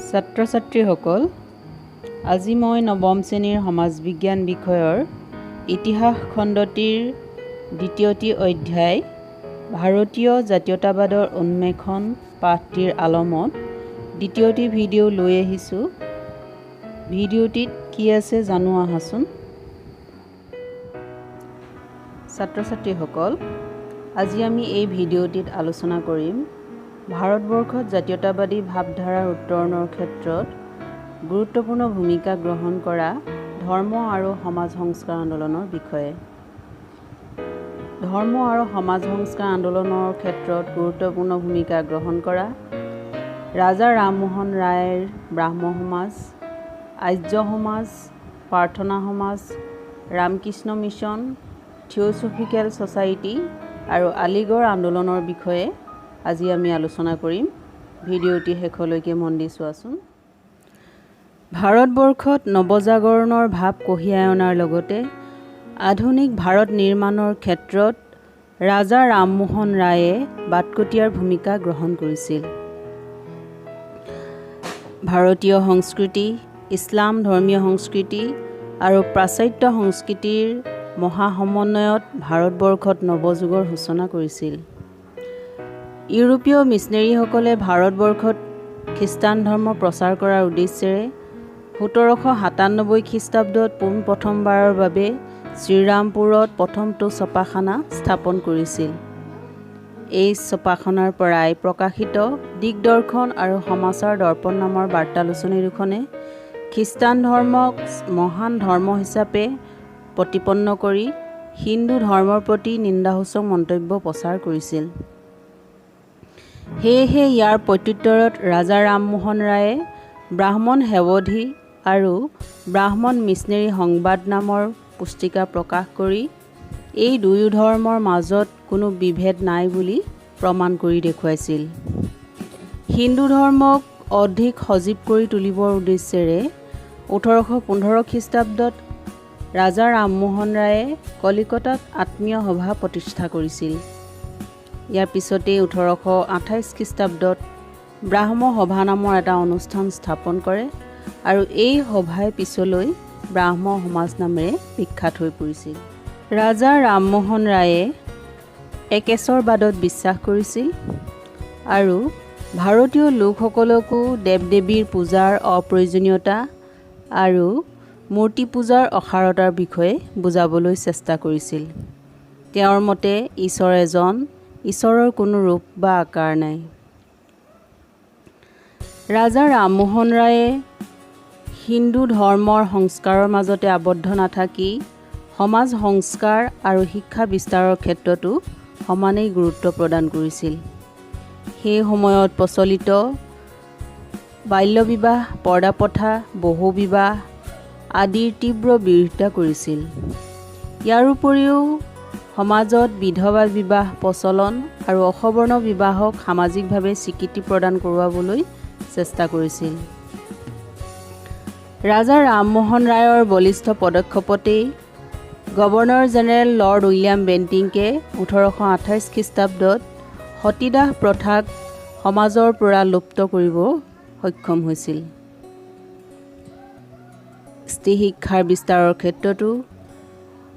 ছাত্ৰ ছাত্ৰীসকল, আজি মই নৱম শ্ৰেণীৰ সমাজ বিজ্ঞান বিষয়ৰ ইতিহাস খণ্ডটিৰ দ্বিতীয়টি অধ্যায় ভাৰতীয় জাতীয়তাবাদৰ উন্মেষণ পাঠটিৰ আলমত দ্বিতীয়টি ভিডিঅ' লৈ আহিছোঁ। ভিডিঅ'টিত কি আছে জানো আহাচোন। ছাত্ৰ ছাত্ৰীসকল, আজি আমি এই ভিডিঅ'টিত আলোচনা কৰিম ভাৰতবৰ্ষত জাতীয়তাবাদী ভাৱধাৰাৰ উত্তৰণৰ ক্ষেত্ৰত গুৰুত্বপূৰ্ণ ভূমিকা গ্ৰহণ কৰা ধৰ্ম আৰু সমাজ সংস্কাৰ আন্দোলনৰ বিষয়ে। ধৰ্ম আৰু সমাজ সংস্কাৰ আন্দোলনৰ ক্ষেত্ৰত গুৰুত্বপূৰ্ণ ভূমিকা গ্ৰহণ কৰা ৰাজা ৰামমোহন ৰায়ৰ ব্ৰাহ্ম সমাজ, আৰ্য সমাজ, প্ৰাৰ্থনা সমাজ, ৰামকৃষ্ণ মিছন, থিঅ'ছফিকেল ছ'চাইটি আৰু আলিগড় আন্দোলনৰ বিষয়ে আজি আমি আলোচনা কৰিম। ভিডিঅ'টি শেষলৈকে মন দি চোৱাচোন। ভাৰতবৰ্ষত নৱজাগৰণৰ ভাৱ কঢ়িয়াই অনাৰ লগতে আধুনিক ভাৰত নিৰ্মাণৰ ক্ষেত্ৰত ৰাজা ৰামমোহন ৰায়ে বাটকটীয়াৰ ভূমিকা গ্ৰহণ কৰিছিল। ভাৰতীয় সংস্কৃতি, ইছলাম ধৰ্মীয় সংস্কৃতি আৰু পাশ্চাত্য সংস্কৃতিৰ মহা সমন্বয়ত ভাৰতবৰ্ষত নৱযুগৰ সূচনা কৰিছিল। ইউৰোপীয় মিছনেৰীসকলে ভাৰতবৰ্ষত খ্ৰীষ্টান ধৰ্ম প্ৰচাৰ কৰাৰ উদ্দেশ্যেৰে 1797 খ্ৰীষ্টাব্দত পোনপ্ৰথমবাৰৰ বাবে শ্ৰীৰামপুৰত প্ৰথমটো ছপাখানা স্থাপন কৰিছিল। এই ছপাখানাৰ পৰাই প্ৰকাশিত দিগদৰ্শন আৰু সমাচাৰ দৰ্পণ নামৰ বাৰ্তালোচনী দুখনে খ্ৰীষ্টান ধৰ্মক মহান ধৰ্ম হিচাপে প্ৰতিপন্ন কৰি হিন্দু ধৰ্মৰ প্ৰতি নিন্দাসূচক মন্তব্য প্ৰচাৰ কৰিছিল। সেয়েহে ইয়াৰ প্ৰত্যুত্তৰত ৰাজা ৰামমোহন ৰায়ে ব্ৰাহ্মণ সেৱধী আৰু ব্ৰাহ্মণ মিছনেৰী সংবাদ নামৰ পুস্তিকা প্ৰকাশ কৰি এই দুয়ো ধৰ্মৰ মাজত কোনো বিভেদ নাই বুলি প্ৰমাণ কৰি দেখুৱাইছিল। হিন্দু ধৰ্মক অধিক সজীৱ কৰি তুলিবৰ উদ্দেশ্যেৰে 1815 খ্ৰীষ্টাব্দত ৰাজা ৰামমোহন ৰায়ে কলিকতাত আত্মীয় সভা প্ৰতিষ্ঠা কৰিছিল। ইয়াৰ পিছতেই 1828 খ্ৰীষ্টাব্দত ব্ৰাহ্ম সভা নামৰ এটা অনুষ্ঠান স্থাপন কৰে আৰু এই সভাই পিছলৈ ব্ৰাহ্ম সমাজ নামেৰে বিখ্যাত হৈ পৰিছিল। ৰাজা ৰামমোহন ৰায়ে একেশ্বৰবাদত বিশ্বাস কৰিছিল আৰু ভাৰতীয় লোকসকলকো দেৱ দেৱীৰ পূজাৰ অপ্ৰয়োজনীয়তা আৰু মূৰ্তি পূজাৰ অসাৰতাৰ বিষয়ে বুজাবলৈ চেষ্টা কৰিছিল। তেওঁৰ মতে ঈশ্বৰ এজন, ঈশ্বৰৰ কোনো ৰূপ বা আকাৰ নাই। ৰাজা ৰামমোহন ৰায়ে হিন্দু ধৰ্মৰ সংস্কাৰৰ মাজতে আবদ্ধ নাথাকি সমাজ সংস্কাৰ আৰু শিক্ষা বিস্তাৰৰ ক্ষেত্ৰতো সমানেই গুৰুত্ব প্ৰদান কৰিছিল। সেই সময়ত প্ৰচলিত বাল্যবিবাহ, পৰ্দা প্ৰথা, বহুবিবাহ আদিৰ তীব্ৰ বিৰোধিতা কৰিছিল। ইয়াৰ উপৰিও সমাজত বিধৱা বিবাহ প্ৰচলন আৰু অসবৰ্ণ বিবাহক সামাজিকভাৱে স্বীকৃতি প্ৰদান কৰোৱাবলৈ চেষ্টা কৰিছিল। ৰাজা ৰামমোহন ৰায়ৰ বলিষ্ঠ পদক্ষেপতেই গভৰ্ণৰ জেনেৰেল লৰ্ড উইলিয়াম বেণ্টিংকে 1828 খ্ৰীষ্টাব্দত সতীদাহ প্ৰথাক সমাজৰ পৰা লুপ্ত কৰিব সক্ষম হৈছিল। স্ত্ৰী শিক্ষাৰ বিস্তাৰৰ ক্ষেত্ৰতো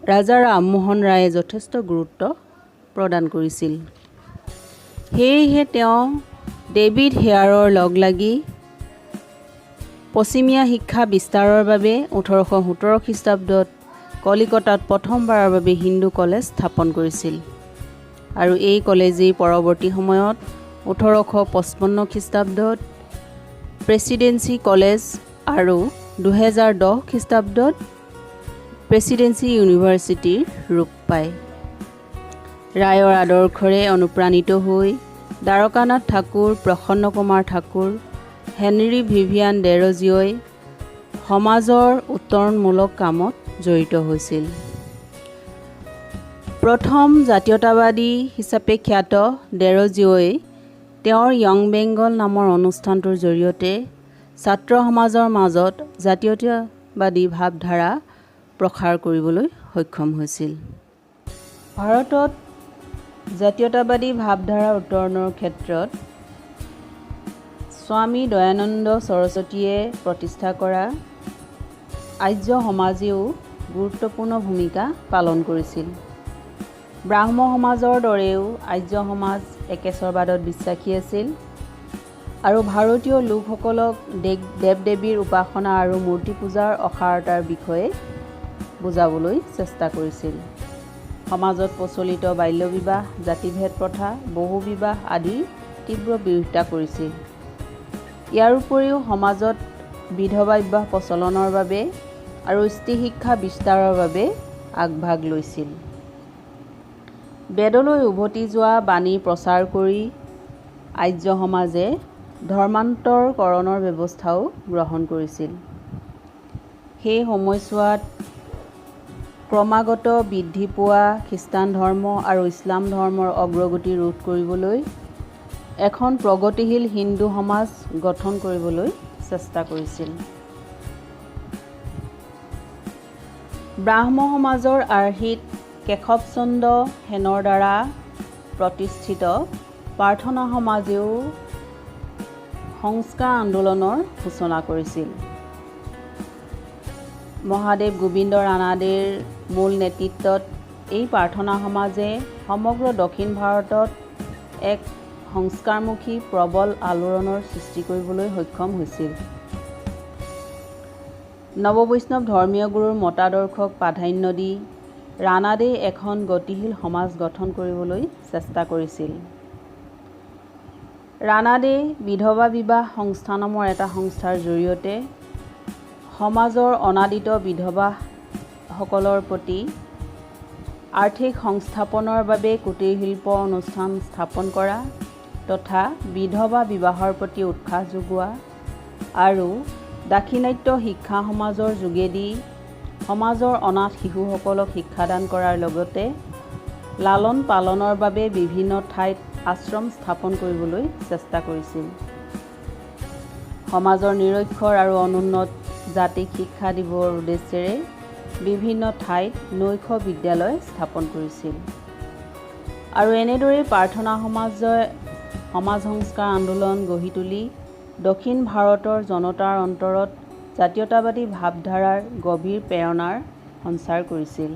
ৰাজা ৰামমোহন ৰায়ে যথেষ্ট গুৰুত্ব প্ৰদান কৰিছিল। সেয়েহে তেওঁ ডেভিড হেয়াৰৰ লগ লাগি পশ্চিমীয়া শিক্ষা বিস্তাৰৰ বাবে 1817 খ্ৰীষ্টাব্দত কলিকতাত প্ৰথমবাৰৰ বাবে হিন্দু কলেজ স্থাপন কৰিছিল আৰু এই কলেজেই পৰৱৰ্তী সময়ত 1855 খ্ৰীষ্টাব্দত প্ৰেছিডেন্সি কলেজ আৰু 2010 খ্ৰীষ্টাব্দত প্ৰেছিডেন্সি ইউনিভাৰ্চিটিৰ ৰূপ পায়। ৰায়ৰ আদৰ্শৰে অনুপ্ৰাণিত হৈ দ্বাৰকানাথ ঠাকুৰ, প্ৰসন্ন কুমাৰ ঠাকুৰ, হেনৰী ভিভিয়ান ডেৰজিঅ'ই সমাজৰ উত্তৰণমূলক কামত জড়িত হৈছিল। প্ৰথম জাতীয়তাবাদী হিচাপে খ্যাত ডেৰজিঅ'ই তেওঁৰ য়ং বেংগল নামৰ অনুষ্ঠানটোৰ জৰিয়তে ছাত্ৰ সমাজৰ মাজত জাতীয়তাবাদী ভাৱধাৰা প্ৰসাৰ কৰিবলৈ সক্ষম হৈছিল। ভাৰতত জাতীয়তাবাদী ভাৱধাৰা উত্তৰণৰ ক্ষেত্ৰত স্বামী দয়ানন্দ সৰস্বতীয়ে প্ৰতিষ্ঠা কৰা আৰ্য সমাজেও গুৰুত্বপূৰ্ণ ভূমিকা পালন কৰিছিল। ব্ৰাহ্ম সমাজৰ দৰেও আৰ্য সমাজ একেশ্বৰবাদত বিশ্বাসী আছিল আৰু ভাৰতীয় লোকসকলক দেৱ দেৱীৰ উপাসনা আৰু মূৰ্তি পূজাৰ অসাৰতাৰ বিষয়ে বুজাবলৈ চেষ্টা কৰিছিল। সমাজত প্ৰচলিত বাল্যবিবাহ, জাতিভেদ প্ৰথা, বহুবিবাহ আদিৰ তীব্ৰ বিৰোধিতা কৰিছিল। ইয়াৰ উপৰিও সমাজত বিধৱা বিবাহ প্ৰচলনৰ বাবে আৰু স্ত্ৰী শিক্ষা বিস্তাৰৰ বাবে আগভাগ লৈছিল। বেদলৈ উভতি যোৱা বাণী প্ৰচাৰ কৰি আৰ্য সমাজে ধৰ্মান্তৰকৰণৰ ব্যৱস্থাও গ্ৰহণ কৰিছিল। সেই সময়ছোৱাত ক্ৰমাগত বৃদ্ধি পোৱা খ্ৰীষ্টান ধৰ্ম আৰু ইছলাম ধৰ্মৰ অগ্ৰগতি ৰোধ কৰিবলৈ এখন প্ৰগতিশীল হিন্দু সমাজ গঠন কৰিবলৈ চেষ্টা কৰিছিল। ব্ৰাহ্ম সমাজৰ আৰ্হিত কেশৱচন্দ্ৰ সেনৰ দ্বাৰা প্ৰতিষ্ঠিত প্ৰাৰ্থনা সমাজেও সংস্কাৰ আন্দোলনৰ সূচনা কৰিছিল। মহাদেৱ গোবিন্দ ৰানাডেৰ মূল নেতৃত্বত এই প্ৰাৰ্থনা সমাজে সমগ্ৰ দক্ষিণ ভাৰতত এক সংস্কাৰমুখী প্ৰবল আলোড়নৰ সৃষ্টি কৰিবলৈ সক্ষম হৈছিল। নৱবৈষ্ণৱ ধৰ্মীয় গুৰুৰ মতাদৰ্শক প্ৰাধান্য দি ৰানাডে এখন গতিশীল সমাজ গঠন কৰিবলৈ চেষ্টা কৰিছিল। ৰানাডে বিধৱা বিবাহ সংস্থা নামৰ এটা সংস্থাৰ জৰিয়তে সমাজৰ অনাদিত বিধৱাসকলৰ প্ৰতি আৰ্থিক সংস্থাপনৰ বাবে কুটীৰ শিল্প অনুষ্ঠান স্থাপন কৰা তথা বিধৱা বিবাহৰ প্ৰতি উৎসাহ যোগোৱা আৰু দাক্ষিণাত্য শিক্ষা সমাজৰ যোগেদি সমাজৰ অনাথ শিশুসকলক শিক্ষাদান কৰাৰ লগতে লালন পালনৰ বাবে বিভিন্ন ঠাইত আশ্ৰম স্থাপন কৰিবলৈ চেষ্টা কৰিছিল। সমাজৰ নিৰক্ষৰ আৰু অনুন্নত জাতিক শিক্ষা দিবৰ উদ্দেশ্যেৰে বিভিন্ন ঠাইত নৈশ বিদ্যালয় স্থাপন কৰিছিল আৰু এনেদৰে প্ৰাৰ্থনা সমাজে সমাজ সংস্কাৰ আন্দোলন গঢ়ি তুলি দক্ষিণ ভাৰতৰ জনতাৰ অন্তৰত জাতীয়তাবাদী ভাৱধাৰাৰ গভীৰ প্ৰেৰণাৰ সঞ্চাৰ কৰিছিল।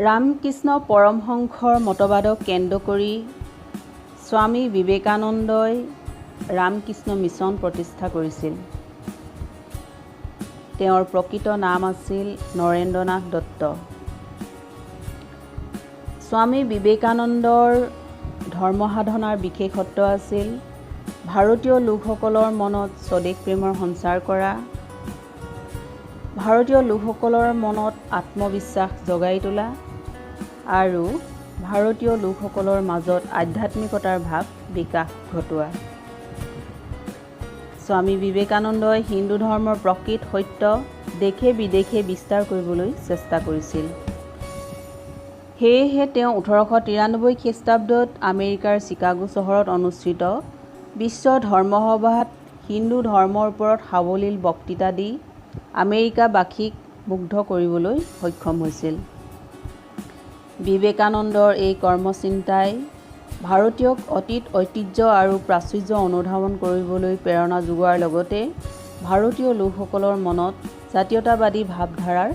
ৰামকৃষ্ণ পৰমহংসৰ মতবাদক কেন্দ্ৰ কৰি স্বামী বিবেকানন্দই ৰামকৃষ্ণ মিছন প্ৰতিষ্ঠা কৰিছিল। তেওঁৰ প্ৰকৃত নাম আছিল নৰেন্দ্ৰ নাথ দত্ত। স্বামী বিবেকানন্দৰ ধৰ্মসাধনাৰ বিশেষত্ব আছিল ভাৰতীয় লোকসকলৰ মনত স্বদেশ প্ৰেমৰ সঞ্চাৰ কৰা, ভাৰতীয় লোকসকলৰ মনত আত্মবিশ্বাস জগাই তোলা আৰু ভাৰতীয় লোকসকলৰ মাজত আধ্যাত্মিকতাৰ ভাৱ বিকাশ ঘটোৱা। স্বামী বিবেকানন্দই হিন্দু ধৰ্মৰ প্ৰকৃত সত্য দেশে বিদেশে বিস্তাৰ কৰিবলৈ চেষ্টা কৰিছিল। সেয়েহে তেওঁ 1893 খ্ৰীষ্টাব্দত আমেৰিকাৰ চিকাগো চহৰত অনুষ্ঠিত বিশ্ব ধৰ্মসভাত হিন্দু ধৰ্মৰ ওপৰত সাৱলীল বক্তৃতা দি আমেৰিকাবাসীক মুগ্ধ কৰিবলৈ সক্ষম হৈছিল। বিবেকানন্দৰ এই কৰ্মচিন্তাই ভাৰতীয়ক অতীত ঐতিহ্য আৰু প্ৰাচুৰ্য অনুধাৱন কৰিবলৈ প্ৰেৰণা যোগোৱাৰ লগতে ভাৰতীয় লোকসকলৰ মনত জাতীয়তাবাদী ভাৱধাৰাৰ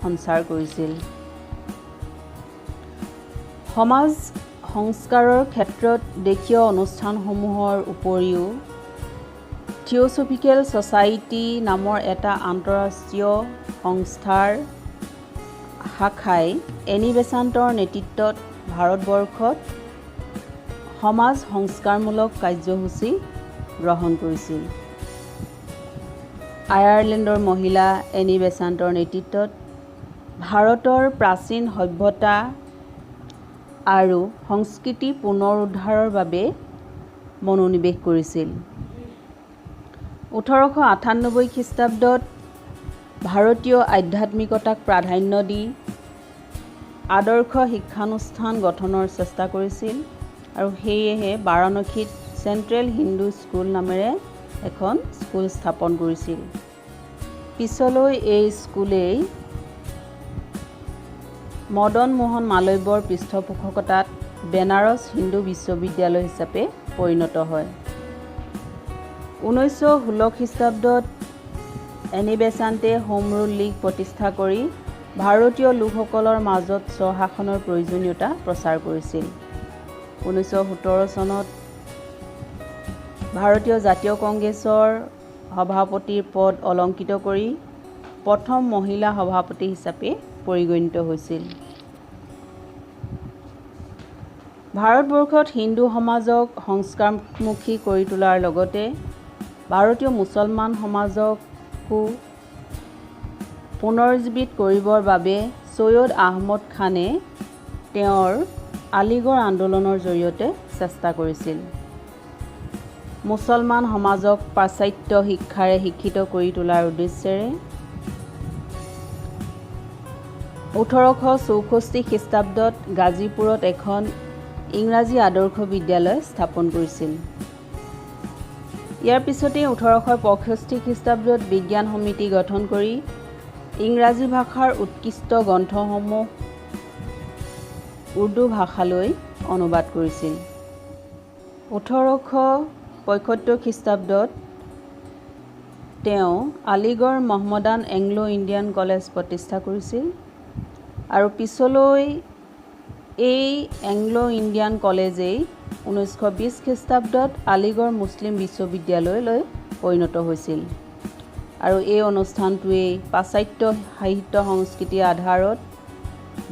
সঞ্চাৰ কৰিছিল। সমাজ সংস্কাৰৰ ক্ষেত্ৰত দেশীয় অনুষ্ঠানসমূহৰ উপৰিও থিঅ'ছফিকেল ছ'চাইটি নামৰ এটা আন্তঃৰাষ্ট্ৰীয় সংস্থাৰ শাখাই এনি বেচাণ্টৰ নেতৃত্বত ভাৰতবৰ্ষত সমাজ সংস্কাৰমূলক কাৰ্যসূচী গ্ৰহণ কৰিছিল। আয়াৰলেণ্ডৰ মহিলা এনি বেচাণ্টৰ নেতৃত্বত ভাৰতৰ প্ৰাচীন সভ্যতা আৰু সংস্কৃতি পুনৰুদ্ধাৰৰ বাবে মনোনিৱেশ কৰিছিল। 1898 খ্ৰীষ্টাব্দত ভাৰতীয় আধ্যাত্মিকতাক প্ৰাধান্য দি আদৰ্শ শিক্ষানুষ্ঠান গঠনৰ চেষ্টা কৰিছিল আৰু সেয়েহে বাৰাণসীত চেণ্ট্ৰেল হিন্দু স্কুল নামেৰে এখন স্কুল স্থাপন কৰিছিল। পিছলৈ এই স্কুলেই মদন মোহন মালব্যৰ পৃষ্ঠপোষকতাত বেনাৰস হিন্দু বিশ্ববিদ্যালয় হিচাপে পৰিণত হয়। 1916 খ্ৰীষ্টাব্দত এনি বেচাণ্টে হোম ৰুল লীগ প্ৰতিষ্ঠা কৰি ভাৰতীয় লোকসকলৰ মাজত স্বশাসনৰ প্ৰয়োজনীয়তা প্ৰচাৰ কৰিছিল। 1917 চনত ভাৰতীয় জাতীয় কংগ্ৰেছৰ সভাপতিৰ পদ অলংকৃত কৰি প্ৰথম মহিলা সভাপতি হিচাপে পৰিগণিত হৈছিল। ভাৰতবৰ্ষত হিন্দু সমাজক সংস্কাৰমুখী কৰি তোলাৰ লগতে ভাৰতীয় মুছলমান সমাজকো পুনৰুজ্জীৱিত কৰিবৰ বাবে ছৈয়দ আহমদ খানে তেওঁৰ আলিগড় আন্দোলনৰ জৰিয়তে চেষ্টা কৰিছিল। মুছলমান সমাজক পাশ্চাত্য শিক্ষাৰে শিক্ষিত কৰি তোলাৰ উদ্দেশ্যেৰে 1864 খ্ৰীষ্টাব্দত গাজীপুৰত এখন ইংৰাজী আদৰ্শ বিদ্যালয় স্থাপন কৰিছিল। ইয়াৰ পিছতেই 1865 খ্ৰীষ্টাব্দত বিজ্ঞান সমিতি গঠন কৰি ইংৰাজী ভাষাৰ উৎকৃষ্ট গ্ৰন্থসমূহ উৰ্দু ভাষালৈ অনুবাদ কৰিছিল। 1875 খ্ৰীষ্টাব্দত তেওঁ আলিগড় মহম্মদান এংলো ইণ্ডিয়ান কলেজ প্ৰতিষ্ঠা কৰিছিল আৰু পিছলৈ এই এংলো ইণ্ডিয়ান কলেজেই 1920 খ্ৰীষ্টাব্দত আলিগড় মুছলিম বিশ্ববিদ্যালয়লৈ পৰিণত হৈছিল আৰু এই অনুষ্ঠানটোৱেই পাশ্চাত্য সাহিত্য সংস্কৃতিৰ আধাৰত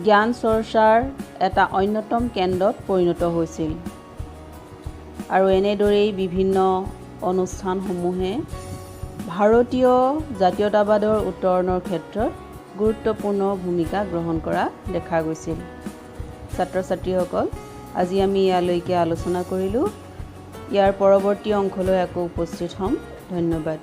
জ্ঞান চৰ্চাৰ এটা অন্যতম কেন্দ্ৰত পৰিণত হৈছিল আৰু এনেদৰেই বিভিন্ন অনুষ্ঠানসমূহে ভাৰতীয় জাতীয়তাবাদৰ উত্তৰণৰ ক্ষেত্ৰত গুৰুত্বপূৰ্ণ ভূমিকা গ্ৰহণ কৰা দেখা গৈছিল। ছাত্ৰ ছাত্ৰীসকল, আজি আমি ইয়ালৈকে আলোচনা কৰিলোঁ। ইয়াৰ পৰৱৰ্তী অংশলৈ আকৌ উপস্থিত হ'ম। ধন্যবাদ।